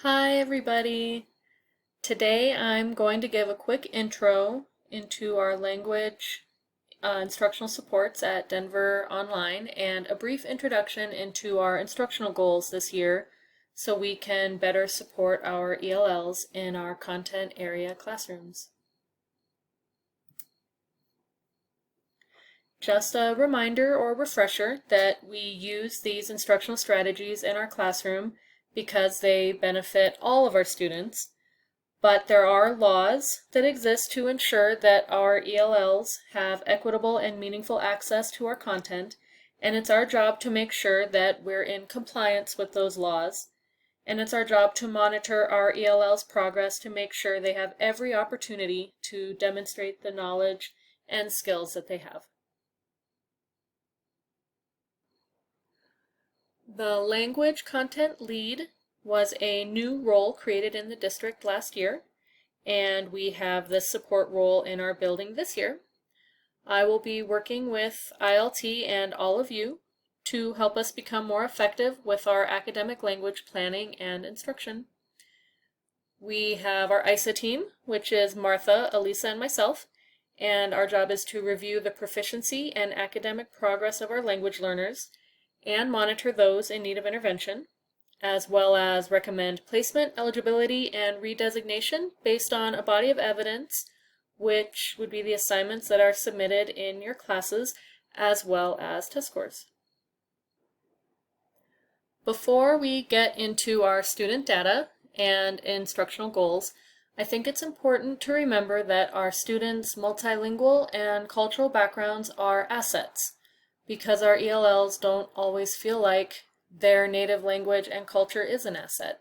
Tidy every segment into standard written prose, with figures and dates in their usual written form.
Hi everybody! Today I'm going to give a quick intro into our language instructional supports at Denver Online and a brief introduction into our instructional goals this year so we can better support our ELLs in our content area classrooms. Just a reminder or refresher that we use these instructional strategies in our classroom because they benefit all of our students. But there are laws that exist to ensure that our ELLs have equitable and meaningful access to our content, and it's our job to make sure that we're in compliance with those laws. And it's our job to monitor our ELLs' progress to make sure they have every opportunity to demonstrate the knowledge and skills that they have. The Language Content Lead was a new role created in the district last year, and we have this support role in our building this year. I will be working with ILT and all of you to help us become more effective with our academic language planning and instruction. We have our ISA team, which is Martha, Elisa, and myself, and our job is to review the proficiency and academic progress of our language learners and monitor those in need of intervention, as well as recommend placement, eligibility, and redesignation based on a body of evidence, which would be the assignments that are submitted in your classes, as well as test scores. Before we get into our student data and instructional goals, I think it's important to remember that our students' multilingual and cultural backgrounds are assets, because our ELLs don't always feel like their native language and culture is an asset.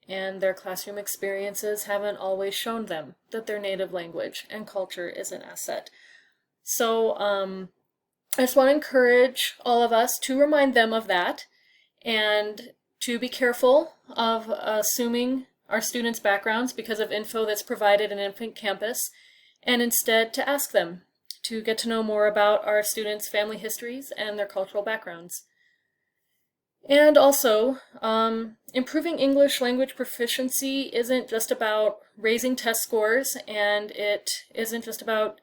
And their classroom experiences haven't always shown them that their native language and culture is an asset. So I just want to encourage all of us to remind them of that and to be careful of assuming our students' backgrounds because of info that's provided in Infant Campus, and instead to ask them to get to know more about our students' family histories and their cultural backgrounds. And also, improving English language proficiency isn't just about raising test scores, and it isn't just about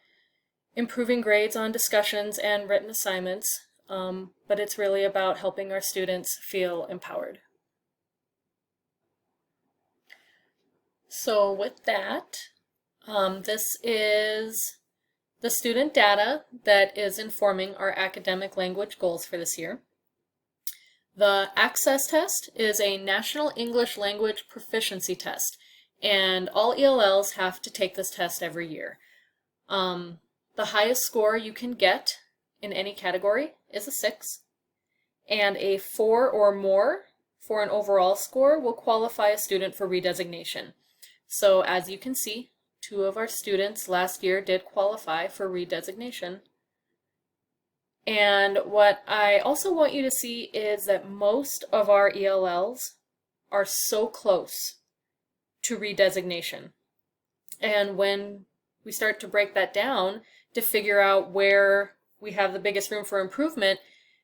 improving grades on discussions and written assignments, but it's really about helping our students feel empowered. So with that, this is the student data that is informing our academic language goals for this year. The Access Test is a National English Language Proficiency Test, and all ELLs have to take this test every year. The highest score you can get in any category is a 6, and a 4 or more for an overall score will qualify a student for redesignation. So as you can see, 2 of our students last year did qualify for redesignation. And what I also want you to see is that most of our ELLs are so close to redesignation. And when we start to break that down to figure out where we have the biggest room for improvement,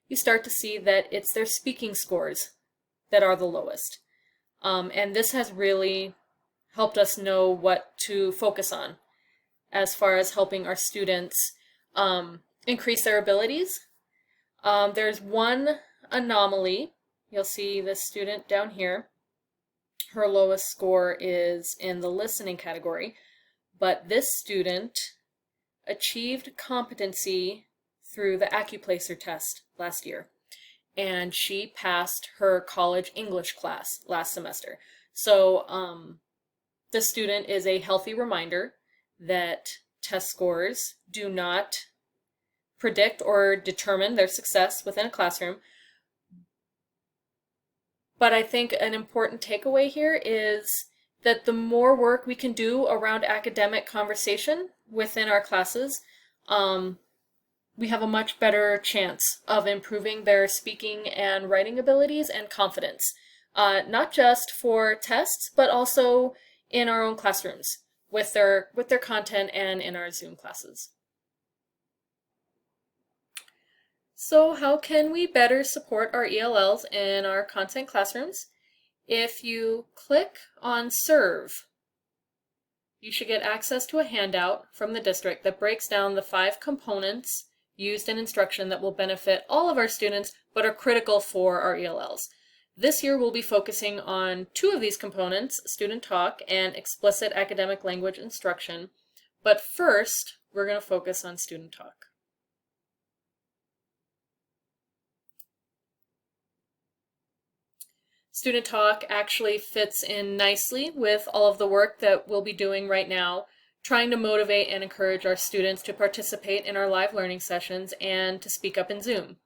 you start to see that it's their speaking scores that are the lowest. And this has really helped us know what to focus on as far as helping our students increase their abilities. There's one anomaly. You'll see this student down here. Her lowest score is in the listening category, but this student achieved competency through the Accuplacer test last year, and she passed her college English class last semester. So this student is a healthy reminder that test scores do not predict or determine their success within a classroom. But I think an important takeaway here is that the more work we can do around academic conversation within our classes, we have a much better chance of improving their speaking and writing abilities and confidence, not just for tests, but also in our own classrooms with their content and in our Zoom classes. So how can we better support our ELLs in our content classrooms? If you click on Serve, you should get access to a handout from the district that breaks down the 5 components used in instruction that will benefit all of our students but are critical for our ELLs. This year we'll be focusing on 2 of these components, Student Talk and Explicit Academic Language Instruction. But first, we're going to focus on Student Talk. Student Talk actually fits in nicely with all of the work that we'll be doing right now, trying to motivate and encourage our students to participate in our live learning sessions and to speak up in Zoom.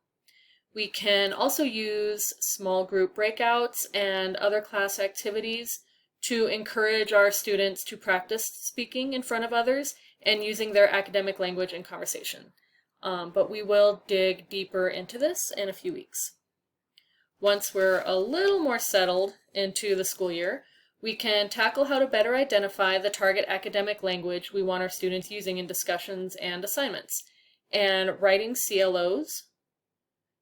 We can also use small group breakouts and other class activities to encourage our students to practice speaking in front of others and using their academic language in conversation. But we will dig deeper into this in a few weeks. Once we're a little more settled into the school year, we can tackle how to better identify the target academic language we want our students using in discussions and assignments. And writing CLOs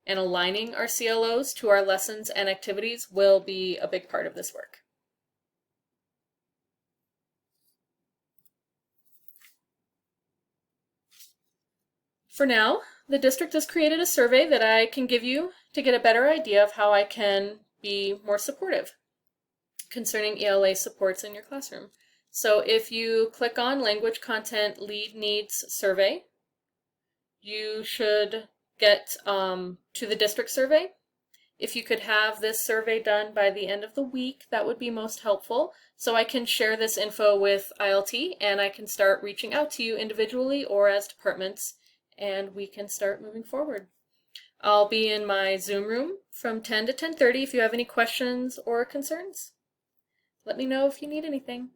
and aligning our CLOs to our lessons and activities will be a big part of this work. For now, the district has created a survey that I can give you to get a better idea of how I can be more supportive concerning ELA supports in your classroom. So if you click on Language Content Lead Needs Survey, you should get to the district survey. If you could have this survey done by the end of the week, that would be most helpful. So I can share this info with ILT and I can start reaching out to you individually or as departments, and we can start moving forward. I'll be in my Zoom room from 10 to 10:30 if you have any questions or concerns. Let me know if you need anything.